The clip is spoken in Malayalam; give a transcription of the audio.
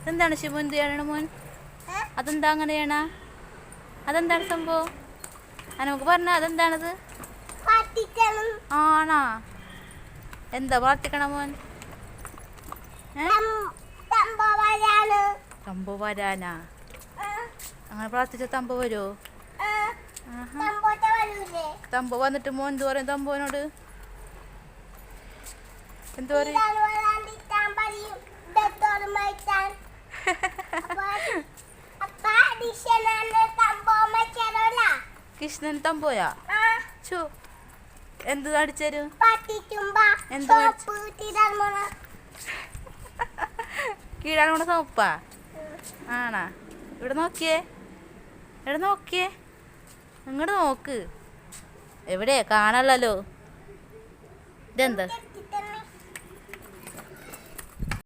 എന്താണ് ശിവു എന്ത് ചെയ്യണ മോൻ? അതെന്താ അങ്ങനെ ചെയ്യണ? അതെന്താണ് സംഭവം? നമുക്ക് പറഞ്ഞ അതെന്താണത്? ആണാ? എന്താ പ്രാർത്ഥിക്കണ മോൻ? തമ്പോ വരാനാ? അങ്ങനെ പ്രാർത്ഥിച്ച തമ്പോ വരുമോ? തമ്പോ വന്നിട്ട് മോൻ എന്ത് പറയും തമ്പോനോട്? എന്ത് പറയും? കൃഷ്ണൻ തമ്പോയാ? ചോ എന്ത് അടിച്ചരു? എന്ത് കീഴാണ് സോപ്പാ? ആണാ? ഇവിടെ നോക്കിയേ, ഇവിടെ നോക്കിയേ, ഇങ്ങോട്ട് നോക്ക്. എവിടെയാ കാണാലോ? ഇതെന്താ?